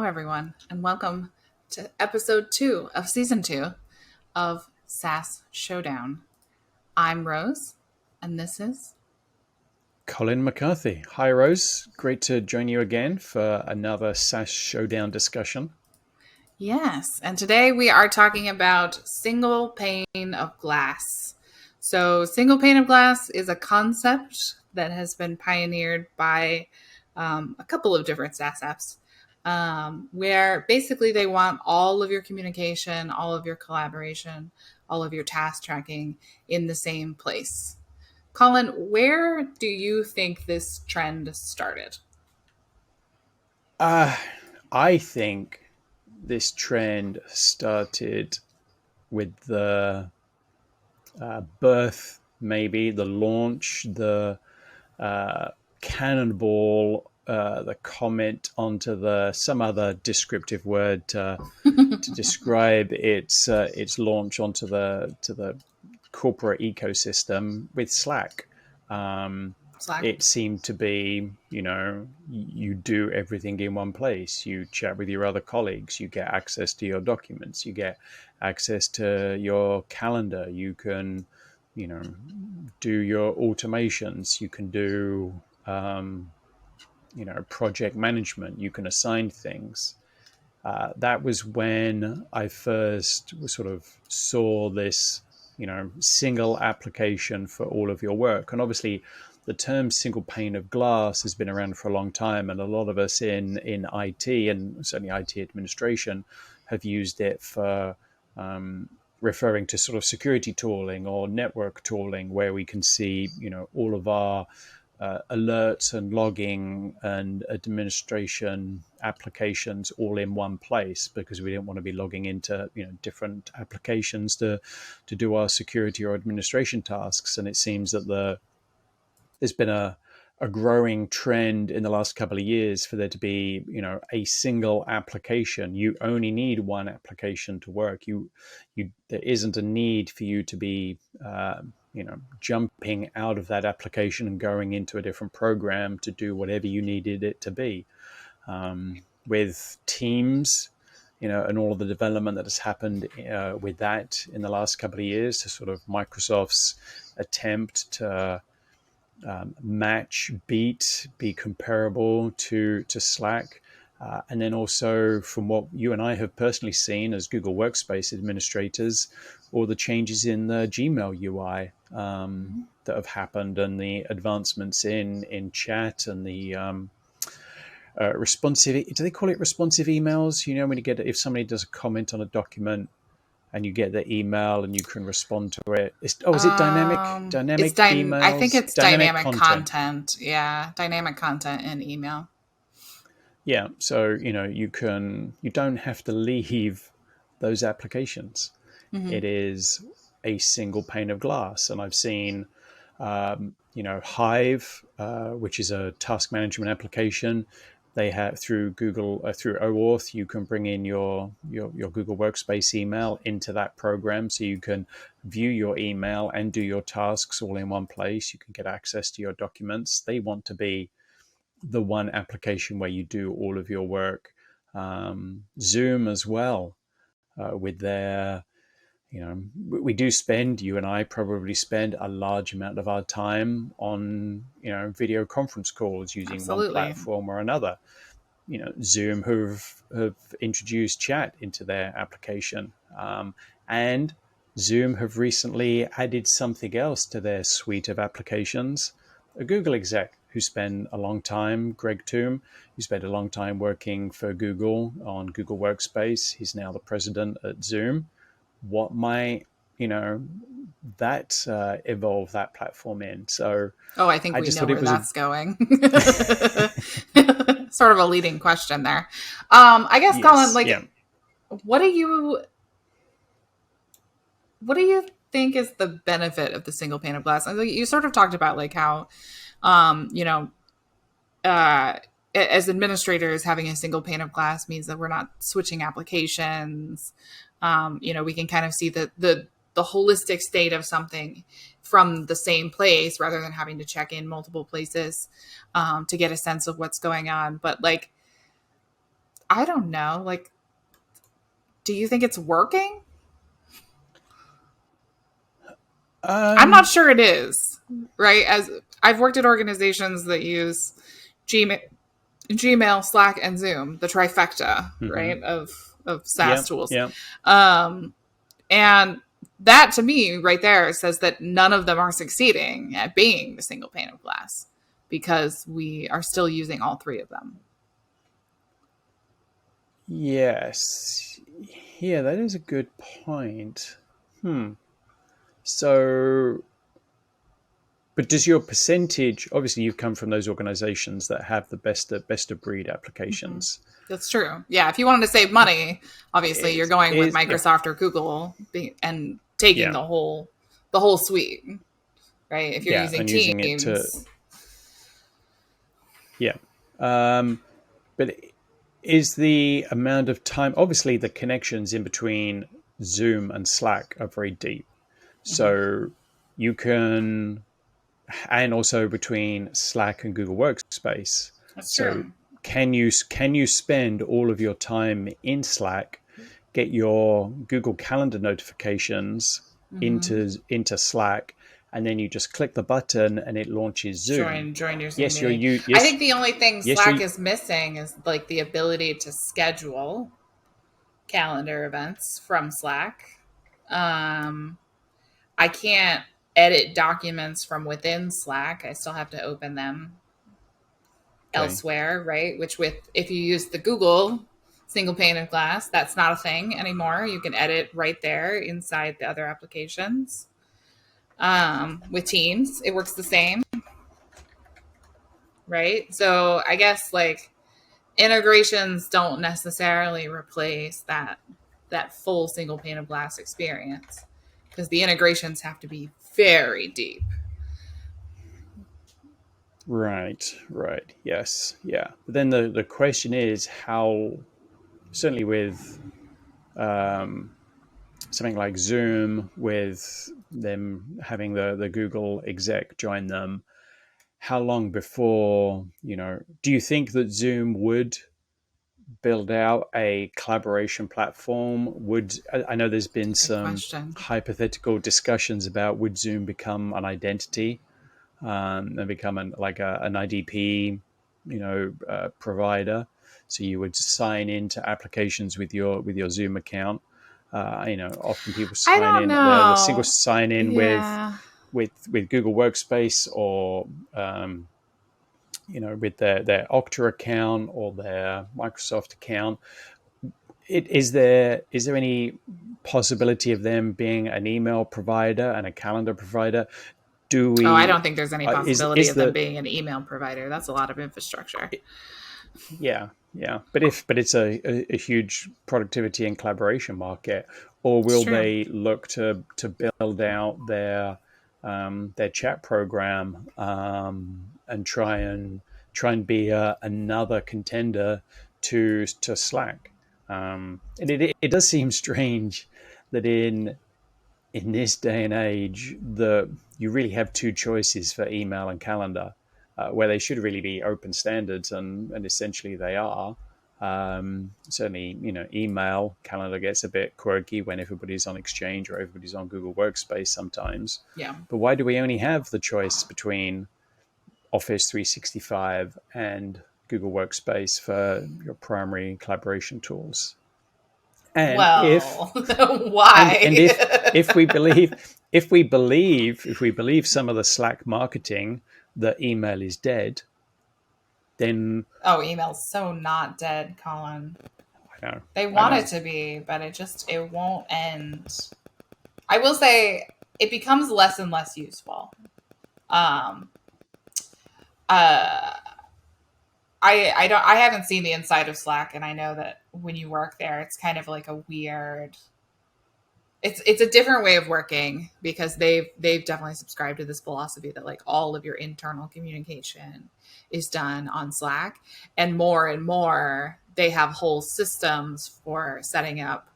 everyone, and welcome to episode 2 of season 2 of SaaS Showdown. I'm Rose, and this is Colin McCarthy. Hi, Rose. Great to join you again for another SaaS Showdown discussion. Yes, and today we are talking about Single Pane of Glass. So, Single Pane of Glass is a concept that has been pioneered by a couple of different SaaS apps. Where basically they want all of your communication, all of your collaboration, all of your task tracking in the same place. Colin, where do you think this trend started? I think this trend started with the birth, maybe the launch, the cannonball, the comment onto some other descriptive word to describe its launch onto the corporate ecosystem with Slack. Slack. It seemed to be, you do everything in one place. You chat with your other colleagues. You get access to your documents. You get access to your calendar. You can, do your automations. You can do, project management. You can assign things. That was when I first sort of saw this, single application for all of your work. And obviously, the term single pane of glass has been around for a long time, and a lot of us in IT and certainly IT administration have used it for referring to sort of security tooling or network tooling, where we can see, all of our alerts and logging and administration applications all in one place, because we didn't want to be logging into different applications to do our security or administration tasks. And it seems that there's been a growing trend in the last couple of years for there to be a single application. You only need one application to work. There isn't a need for you to be jumping out of that application and going into a different program to do whatever you needed it to be. With Teams, and all of the development that has happened with that in the last couple of years, to sort of Microsoft's attempt to be comparable to Slack. And then also from what you and I have personally seen as Google Workspace administrators, all the changes in the Gmail UI that have happened, and the advancements in chat and the responsive, do they call it responsive emails? When you get, if somebody does a comment on a document and you get the email and you can respond to it. Is it dynamic? Dynamic emails? I think it's dynamic content. Yeah, dynamic content in email. Yeah, so you don't have to leave those applications. Mm-hmm. It is a single pane of glass, and I've seen, Hive, which is a task management application. They have through Google, through OAuth, you can bring in your Google Workspace email into that program, so you can view your email and do your tasks all in one place. You can get access to your documents. They want to be the one application where you do all of your work. Zoom as well, with their, you and I probably spend a large amount of our time on, video conference calls using Absolutely. one platform or another. Zoom have introduced chat into their application, and Zoom have recently added something else to their suite of applications. A Google exec who spent a long time, Greg Toom, who spent a long time working for Google on Google Workspace. He's now the president at Zoom. What might, that evolve that platform in? So, I think we know where that's going. Sort of a leading question there. I guess, yes, Colin, what do you think is the benefit of the single pane of glass? And you sort of talked about how, as administrators, having a single pane of glass means that we're not switching applications. We can kind of see the holistic state of something from the same place rather than having to check in multiple places to get a sense of what's going on. But I don't know. Like, do you think it's working? I'm not Um, sure it is, right? As I've worked at organizations that use Gmail, Slack, and Zoom, the trifecta, mhm. right, of SaaS Yeah, tools. yeah, Um, and that to me right there says that none of them are succeeding at being the single pane of glass because we are still using all three of them. yes, yeah. That is a good point. Hmm. So, but does your percentage? Obviously, you've come from those organizations that have the best of breed Mm-hmm. applications. That's true. Yeah, if you wanted to save money, obviously you're going with Yeah, Microsoft or Google and taking yeah, the whole suite, right? If you're yeah, using and using it to Teams, yeah. But is the amount of time? Obviously, the connections in between Zoom and Slack are very deep. mm-hmm. So you can, and also between Slack and Google Workspace. That's So true. can you spend all of your time in Slack, get your Google Calendar notifications Mm-hmm. into Slack, and then you just click the button and it launches Zoom. Join your Zoom Yes, meeting. I yes, think the only thing yes, Slack is missing is like the ability to schedule calendar events from Slack. Um, I can't edit documents from within Slack. I still have to open them okay. elsewhere, right? Which with if you use the Google single pane of glass, that's not a thing anymore. You can edit right there inside the other applications. With Teams, it works the same, right? So I guess like integrations don't necessarily replace that full single pane of glass experience because the integrations have to be very deep. Right, right. Yes, yeah. But then the question is how, certainly with um, something like Zoom, with them having the Google exec join them, how long before, do you think that Zoom would build out a collaboration platform? I know there's been Good some question. hypothetical discussions about would Zoom become an identity and become an IDP, provider. So you would sign into applications with your Zoom account. Often people I sign don't in. The single know. sign in with Yeah. with Google Workspace or with their Okta account or their Microsoft account. Is there any possibility of them being an email provider and a calendar provider? Do Oh, I we don't think there's any is possibility is of them the being an email provider. That's a lot of infrastructure. Yeah, yeah, but it's a huge productivity and collaboration market, or It's will true. they look to build out their chat program and try and be another contender to Slack? And it does seem strange that in this day and age, you really have two choices for email and calendar, where they should really be open standards, and essentially they are. Certainly, email calendar gets a bit quirky when everybody's on Exchange or everybody's on Google Workspace sometimes. Yeah. But why do we only have the choice between Office 365 and Google Workspace for your primary collaboration tools? And if Well, and why? if we believe if we believe some of the Slack marketing that email is dead, then Oh, email's so not dead, Colin. I know, They I want it know. to be, but it won't end. I will say it becomes less and less useful. Um, uh, I haven't seen the inside of Slack, and I know that when you work there, it's kind of like a weird. It's a different way of working because they've definitely subscribed to this philosophy that like all of your internal communication is done on Slack, and more they have whole systems for setting up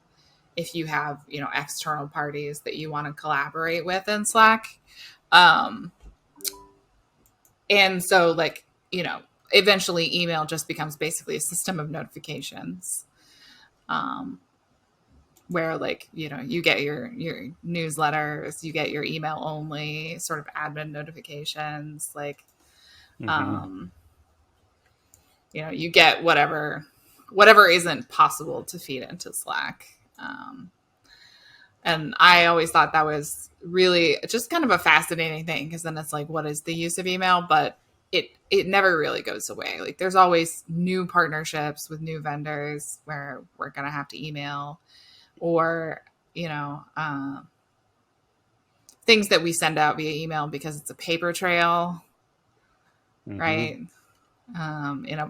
if you have external parties that you want to collaborate with in Slack. um and so like eventually email just becomes basically a system of notifications, where like, you get your newsletters, you get your email only sort of admin notifications, like, Mm-hmm. um, you get whatever isn't possible to feed into Slack. And I always thought that was really just kind of a fascinating thing, because then it's like, what is the use of email? But it never really goes away. Like, there's always new partnerships with new vendors where we're going to have to email, or, things that we send out via email because it's a paper trail, Mm-hmm. right?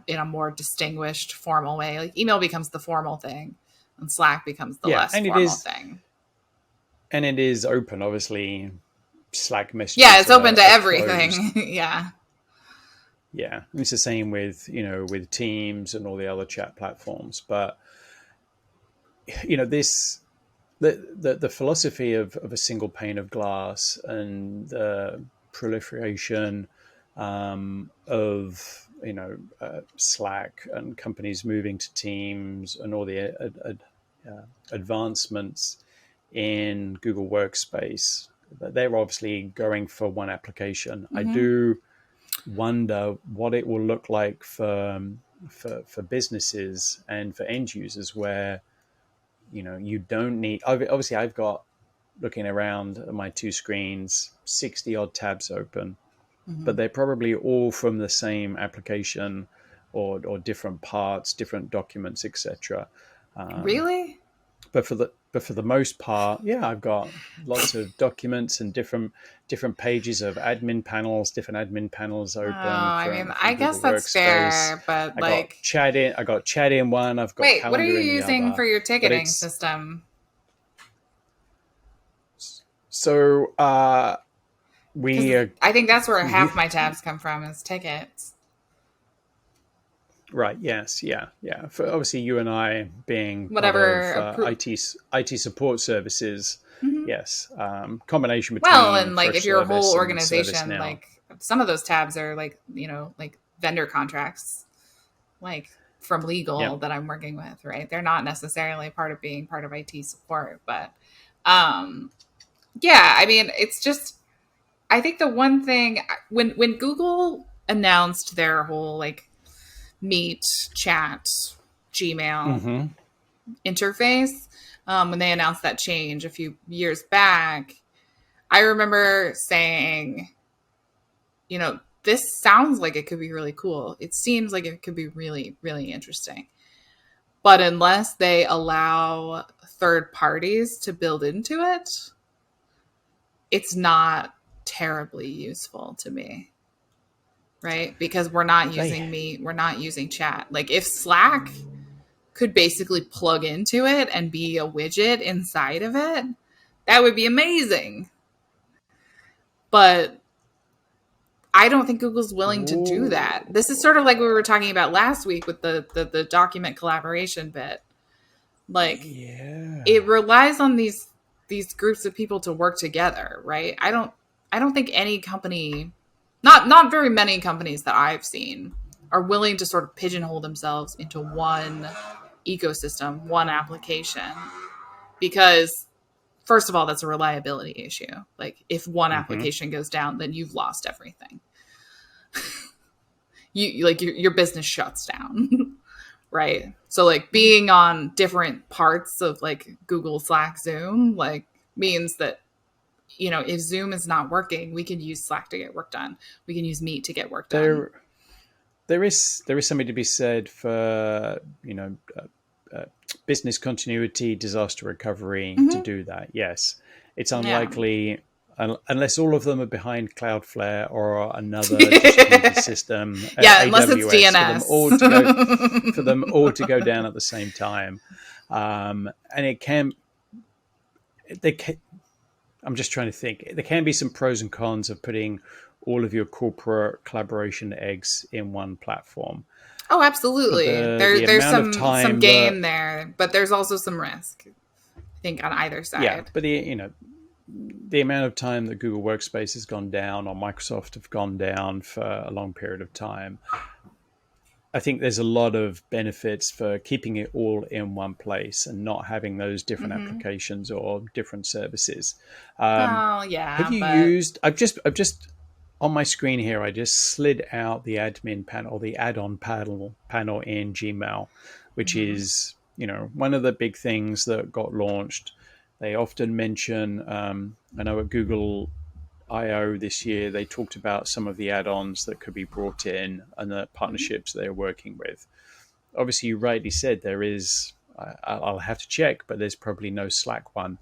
In a more distinguished, formal way. Like, email becomes the formal thing, and Slack becomes the Yeah, less formal thing. and it is open. Obviously, Slack Yeah, messages it's open to are closed. everything. Yeah. Yeah, it's the same with with Teams and all the other chat platforms. But this the philosophy of a single pane of glass and the proliferation of Slack and companies moving to Teams and all the advancements in Google Workspace. They're obviously going for one application. I Mm-hmm. do wonder what it will look like for businesses and for end users, where you don't need. Obviously, I've got, looking around at my two screens, 60 odd tabs open, Mm-hmm. but they're probably all from the same application, or different parts, different documents, etc. Really? But for the most part, yeah, I've got lots of documents and different pages of different admin panels Oh, open I mean, from I guess Google that's Workspace. fair, but I got like, chat in one, I've got wait, what are calendar you in the using other. for your But ticketing it's system? so we Because I think that's where you half my tabs come from, is tickets. right, yes, yeah. For obviously you and I being part of Whatever. IT support services, Mhm. yes, combination Well, between and like, if you're a whole Freshservice and organization, ServiceNow. like, some of those tabs are like, like vendor contracts, like, from legal Yep. that I'm working with, right? They're not necessarily part of being part of IT support, but um yeah, I mean, it's just, I think the one thing, when Google announced their whole like Meet, Chat, Gmail Mm-hmm. interface, when they announced that change a few years back, I remember saying, this sounds like it could be really cool. It seems like it could be really, really interesting. But unless they allow third parties to build into it, it's not terribly useful to me, right? Because we're not They using Meet, we're not using Chat. Like, if Slack could basically plug into it and be a widget inside of it, that would be amazing. But I don't think Google's willing to do that. Ooh, This is sort of like we were talking about last week with the document collaboration bit. Like, yeah. it relies on these groups of people to work together, right? I don't think any company, not very many companies that I've seen, are willing to sort of pigeonhole themselves into one ecosystem, one application, because first of all, that's a reliability issue. Like, if one Mm-hmm. application goes down, then you've lost everything. You like, your business shuts down. Right? So like, being on different parts of like Google, Slack, Zoom, like, means that, if Zoom is not working, we can use Slack to get work done. We can use Meet to get work done. There there is something to be said for business continuity, disaster recovery to Mm-hmm. do that. Yes, it's Yeah. unlikely unless all of them are behind Cloudflare or another distributed system, Yeah, unless it's AWS, for them DNS. all to go down at the same time. And it can they can, I'm just trying to think. There can be some pros and cons of putting all of your corporate collaboration eggs in one platform. Oh, But absolutely. the There's amount of some time that game there, but there's also some risk, I think, on either yeah, side. but the amount of time that Google Workspace has gone down or Microsoft have gone down for a long period of time, I think there's a lot of benefits for keeping it all in one place and not having those different Mm-hmm. applications or different services. Oh, Have yeah, you but used? I've just on my screen here. I just slid out the admin panel, the add-on panel in Gmail, which mhm. is one of the big things that got launched. They often mention. I know at Google I/O this year, they talked about some of the add-ons that could be brought in and the Mhm. partnerships they're working with. Obviously, you rightly said there is. I'll have to check, but there's probably no Slack one.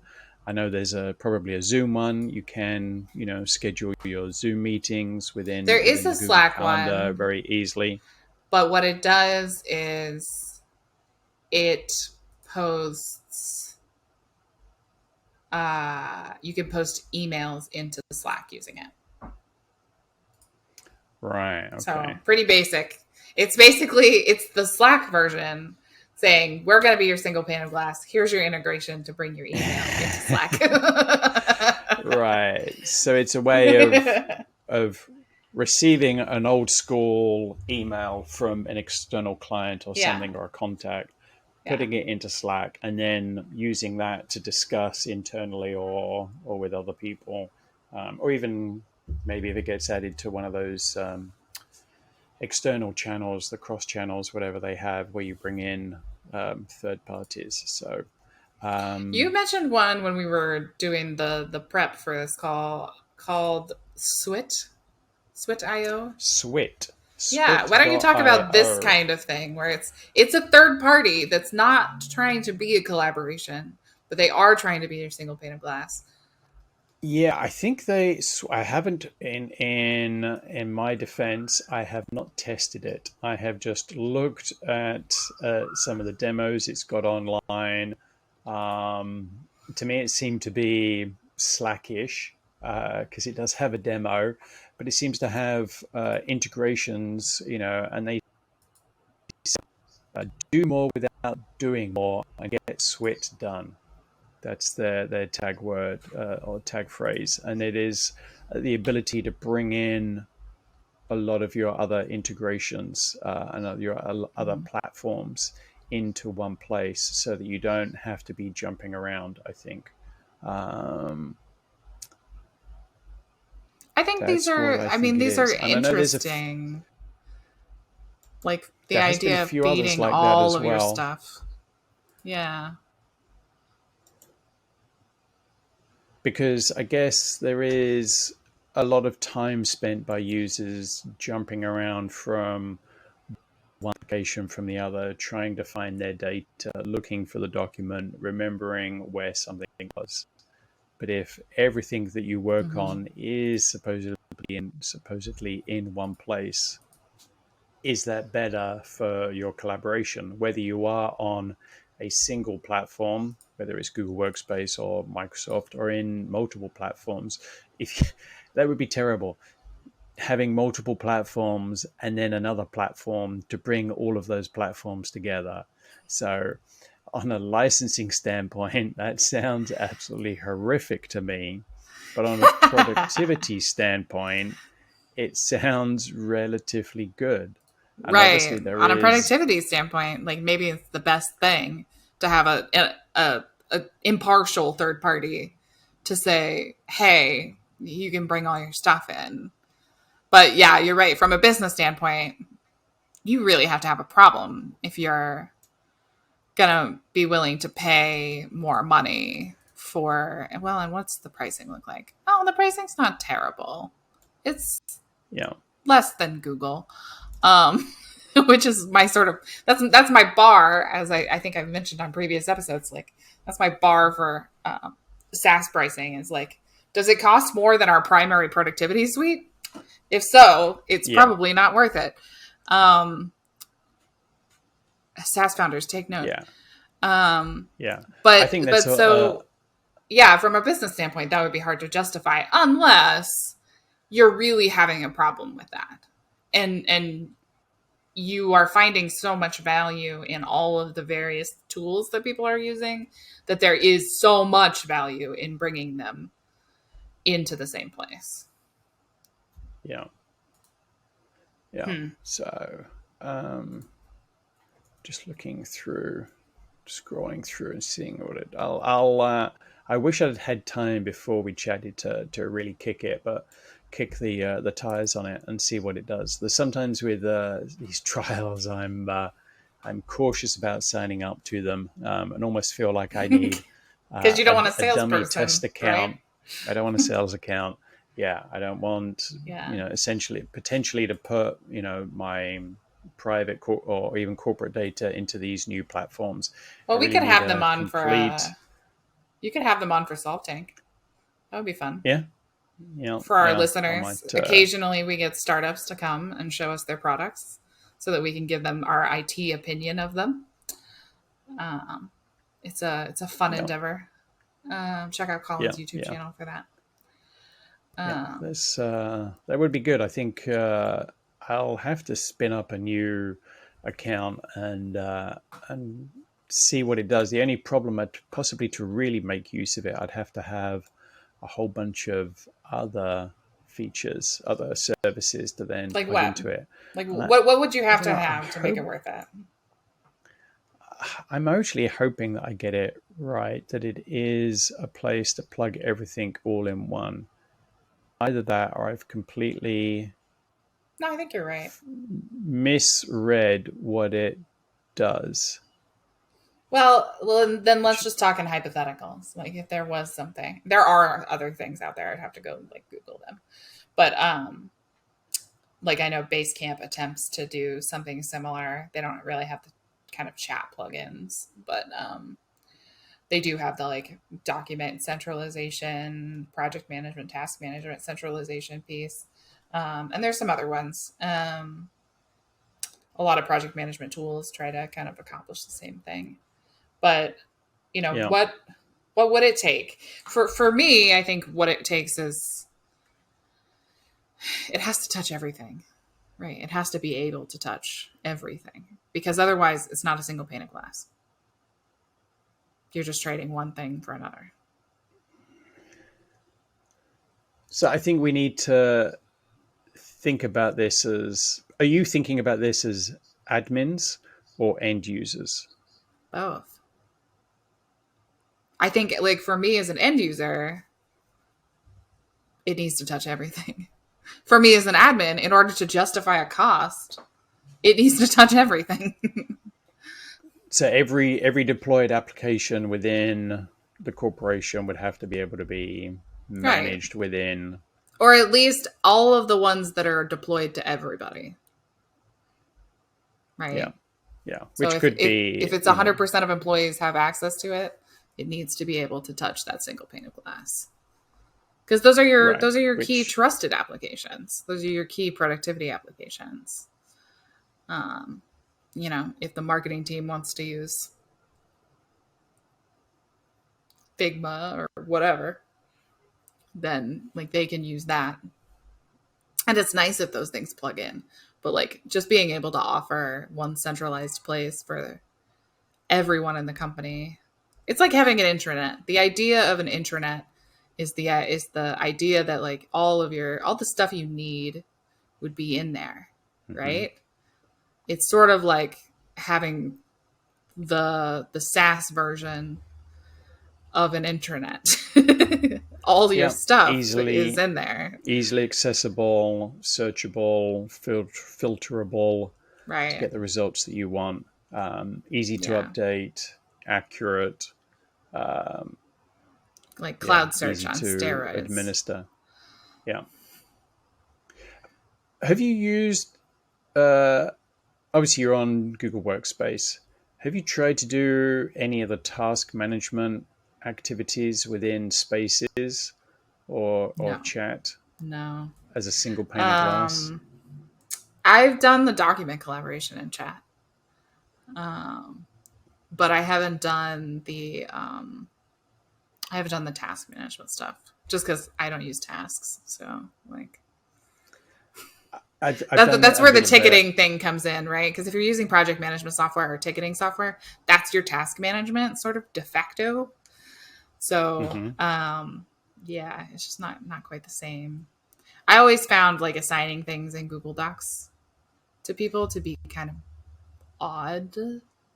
I know there's probably a Zoom one. You can schedule your Zoom meetings There is within a the Google Slack Calendar one, very easily. but what it does is it posts. You can post emails into Slack using it. Right. So Okay. pretty basic. It's the Slack version saying we're going to be your single pane of glass. Here's your integration to bring your email into Slack. Right. So it's a way of receiving an old school email from an external client or Yeah, something or a contact, yeah. putting it into Slack, and then using that to discuss internally or with other people, or even maybe if it gets added to one of those external channels, the cross channels, whatever they have, where you bring in third parties. So You um, mentioned one when we were doing the prep for this call called Swit.io. Swit, Yeah, why don't you talk about this Swit.io. kind of thing where it's a third party that's not trying to be a collaboration, but they are trying to be your single pane of glass. Yeah, I think I haven't in my defense. I have not tested it. I have just looked at some of the demos it's got online. Um, to me, it seemed to be Slackish because it does have a demo, but it seems to have integrations. And they do more without doing more and get Swit done. That's their tag word or tag phrase, and it is the ability to bring in a lot of your other integrations and your other Mhm. platforms into one place, so that you don't have to be jumping around. I think um, I think that's what I I think mean, it these are is, and I know interesting. Like the there has been a idea of few others feeding like that all as of your well, stuff. Yeah. because I guess there is a lot of time spent by users jumping around from one application from the other, trying to find their data, looking for the document, remembering where something was. But if everything that you work Hmm. on is supposedly in one place, is that better for your collaboration? Whether you are on a single platform, whether it's Google Workspace or Microsoft, or in multiple platforms, if that would be terrible, having multiple platforms and then another platform to bring all of those platforms together. So, on a licensing standpoint, that sounds absolutely horrific to me. But on a productivity standpoint, it sounds relatively good. And Right. obviously, there On a is, productivity standpoint, like maybe it's the best thing to have a impartial third party to say, "Hey, you can bring all your stuff in." But yeah, you're right. From a business standpoint, you really have to have a problem if you're gonna be willing to pay more money for, well, and what's the pricing look like? Oh, the pricing's not terrible. It's you know, less than Google. Um which is my sort of that's my bar, as I think I've mentioned on previous episodes. Like that's my bar for SaaS pricing is like, does it cost more than our primary productivity suite? If so, it's yeah, probably not worth it. Um, SaaS founders take note. yeah, Um, yeah. I but think that's but so yeah, from a business standpoint, that would be hard to justify unless you're really having a problem with that, and you are finding so much value in all of the various tools that people are using that there is so much value in bringing them into the same place. yeah, yeah. Hmm. So. just looking through, scrolling through and seeing what it. I wish I'd had time before we chatted to really kick the tires on it and see what it does. There's sometimes with these trials, I'm cautious about signing up to them, and almost feel like I need Because you don't want a a dummy salesperson, test account. right? I don't want a sales account. Yeah, I don't want, Yeah. essentially potentially to put, my private or even corporate data into these new platforms. I Well, we really could need have them a on for complete, you could have them on for Salt Tank. That would be fun. yeah, For our yeah. I listeners, might, occasionally we get startups to come and show us their products so that we can give them our IT opinion of them. Um, it's a fun yeah, endeavor. Check out yeah, Colin's YouTube yeah, channel for that. yeah. Um, That would be good. I think I'll have to spin up a new account and see what it does. The only problem, possibly to really make use of it, I'd have to have a whole bunch of other features, other services to then like plug what? into it. Like And what would you I have don't to know. have to make it worth it? I'm actually hoping that I get it right, that it is a place to plug everything all in one. Either that, or I've completely No, I think you're right. misread what it does. Well, then let's just talk in hypotheticals. Like if there was something, there are other things out there. I'd have to go like Google them, but like I know Basecamp attempts to do something similar. They don't really have the kind of chat plugins, but they do have the like document centralization, project management, task management centralization piece, and there's some other ones. A lot of project management tools try to kind of accomplish the same thing, but Yeah, what would it take for me? I think what it takes is it has to touch everything. Right. It has to be able to touch everything because otherwise it's not a single pane of glass. You're just trading one thing for another. so I think we need to think about this as, are you thinking about this as admins or end users? Both. I think like for me as an end user, it needs to touch everything. For me as an admin, in order to justify a cost, it needs to touch everything. So every deployed application within the corporation would have to be able to be Right. managed within. Or at least all of the ones that are deployed to everybody. Yeah, Right. yeah, So which if could if, be, if it's 100% of employees have access to it, it needs to be able to touch that single pane of glass. Because right, those are your key which, trusted applications. Those are your key productivity applications. Um, if the marketing team wants to use Figma or whatever, then like they can use that. And it's nice if those things plug in. But like just being able to offer one centralized place for everyone in the company. It's like having an intranet. The idea of an intranet is the idea that like all the stuff you need would be in there, mhm. right? It's sort of like having the SaaS version of an intranet. All your Yeah, stuff is easily in there, easily accessible, searchable, filterable to right? get the results that you want. Easy to Yeah, update, accurate. Um, like yeah, cloud search easy on to steroids. administer. Yeah. Have you used? Uh, Obviously, you're on Google Workspace. Have you tried to do any of the task management activities within Spaces or No, Chat no. as a single pane of glass? Um, I've done the document collaboration in chat, um, but I haven't done the task management stuff just because I don't use tasks. So like I've done that's a where the bit of it. ticketing thing comes in, right? Because if you're using project management software or ticketing software, that's your task management sort of de facto. So Hmm. yeah, it's just not quite the same. I always found like assigning things in Google Docs to people to be kind of odd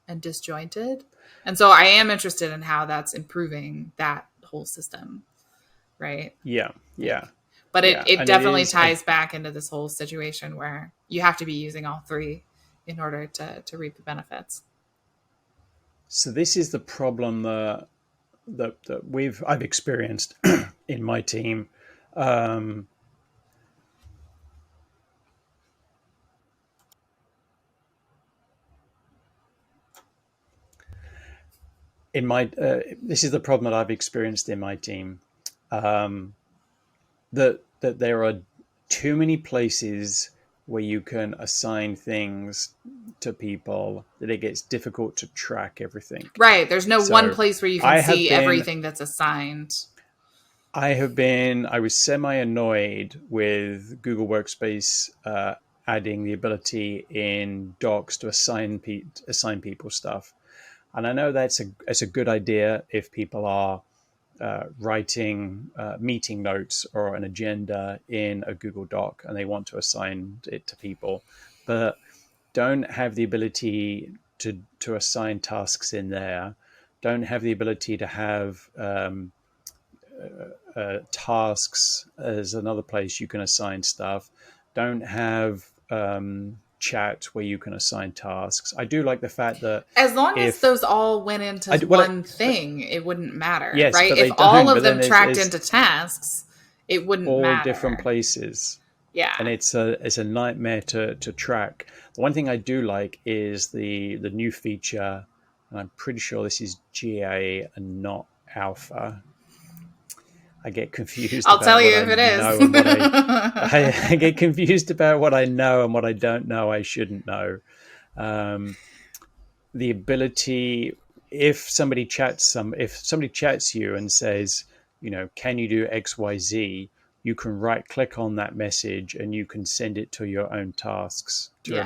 and disjointed. And so I am interested in how that's improving that whole system, right? Yeah, Like, yeah, but yeah. it And it definitely is, ties back into this whole situation where you have to be using all three in order to reap the benefits. so this is the problem that I've experienced in my team. Um, in my This is the problem that I've experienced in my team. Um, that there are too many places where you can assign things to people that it gets difficult to track everything. Right. There's no one So place where you can I have see been everything that's assigned. I was semi annoyed with Google Workspace adding the ability in Docs to assign people stuff. And I know it's a good idea if people are writing meeting notes or an agenda in a Google Doc and they want to assign it to people, but don't have the ability to assign tasks in there. Don't have the ability to have tasks as another place you can assign stuff. Don't have chat where you can assign tasks. I do like the fact that As long as if those all went into I do, well, one thing, it wouldn't matter, yes, right? but If they all don't. of But then them tracked there's into tasks, it wouldn't all different matter. places, and Yeah. it's a nightmare to track. The one thing I do like is the new feature, and I'm pretty sure this is GA and not alpha. I get confused I'll about tell what you I if it is. know and what I get confused about what I know and what I don't know. I shouldn't know. Um, the ability, if somebody chats you and says, can you do XYZ, you can right click on that message and you can send it to your own tasks to Yeah.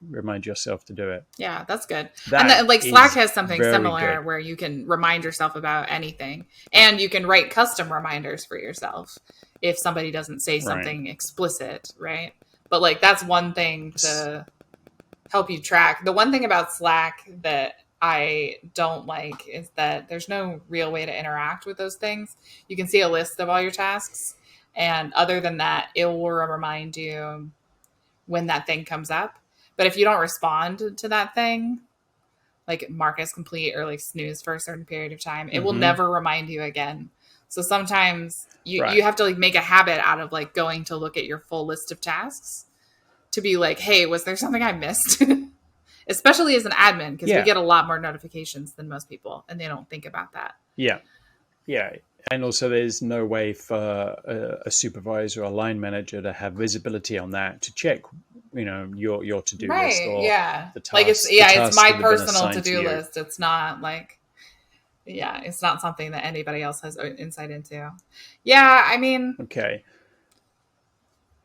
remind yourself to do it. Yeah, that's good. And That like Slack is has something very similar good. where you can remind yourself about anything and you can write custom reminders for yourself if somebody doesn't say Right. something explicit, right? But like that's one thing to help you track. The one thing about Slack that I don't like is that there's no real way to interact with those things. You can see a list of all your tasks, and other than that, it will remind you when that thing comes up. But if you don't respond to that thing, like mark as complete or like snooze for a certain period of time, it will Mm-hmm. never remind you again. So sometimes you Right. have to like make a habit out of like going to look at your full list of tasks to be like, hey, was there something I missed? Especially as an admin, because we Yeah. get a lot more notifications than most people and they don't think about that. Yeah. Yeah. And also, there's no way for a supervisor or line manager to have visibility on that to check, your to do list Right. or Yeah. the Like tasks it's my that have been personal to assigned to do you. list. It's not like, yeah, it's not something that anybody else has insight into. Yeah. I mean, Okay,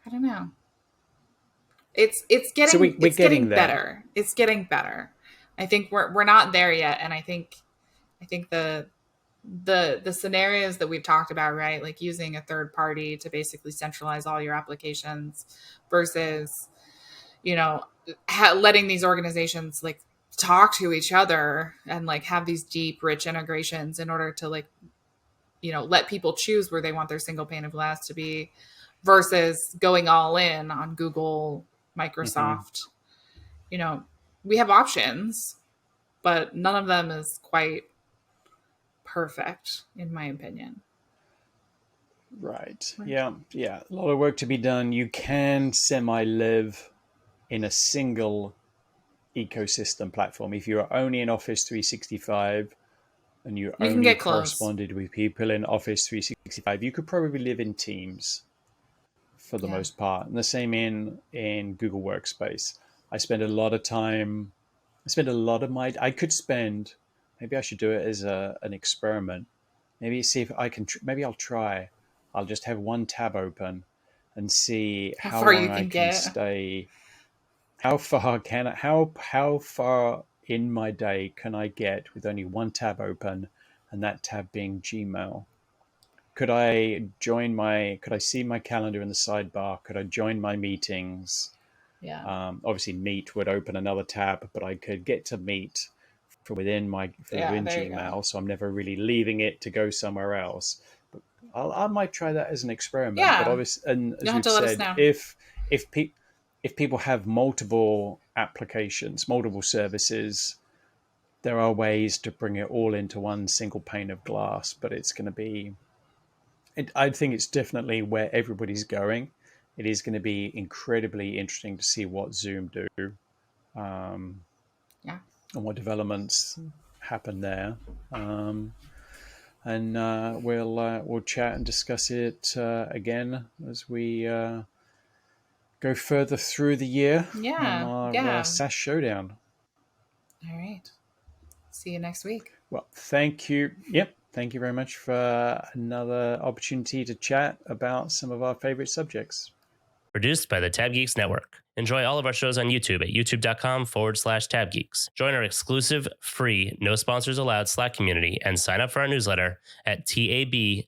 I don't know. It's so getting we're it's getting getting there. better. It's getting better. I think we're not there yet, and I think the scenarios that we've talked about, right? Like using a third party to basically centralize all your applications versus, you know, letting these organizations like talk to each other and like have these deep, rich integrations in order to like, let people choose where they want their single pane of glass to be versus going all in on Google, Hmm. Microsoft. You know, we have options, but none of them is quite perfect, in my opinion. Right. Yeah. Yeah. A lot of work to be done. You can semi live in a single ecosystem platform if you're only in Office 365 and you You can only get close. corresponded with people in Office 365. You could probably live in Teams for the Yeah. most part, and the same in Google Workspace. I spend a lot of time. I spend a lot of my. I could spend. Maybe I should do it as an experiment. Maybe see if I can. Maybe I'll try. I'll just have one tab open and see How how far long you I can can get. stay. How far can I, how far in my day can I get with only one tab open, and that tab being Gmail? Could I see my calendar in the sidebar? Could I join my meetings? Yeah. Obviously, Meet would open another tab, but I could get to Meet from within Yeah. There you go. Gmail, so I'm never really leaving it to go somewhere else. But I might try that as an experiment. But Yeah. obviously, and as You'll have we've to let us said, know. if pe- if people have multiple applications, multiple services, there are ways to bring it all into one single pane of glass. But it's going to be, I think it's definitely where everybody's going. It is going to be incredibly interesting to see what Zoom do, um, Yeah. and what developments happen there. And we'll chat and discuss it again as we go further through the year on Yeah. our Yeah. SaaS Showdown. All right. See you next week. Well, thank you. Yep. Thank you very much for another opportunity to chat about some of our favorite subjects. Produced by the Tab Geeks Network. Enjoy all of our shows on YouTube at youtube.com/tabgeeks. Join our exclusive, free, no sponsors allowed Slack community and sign up for our newsletter at tabgeeks.com.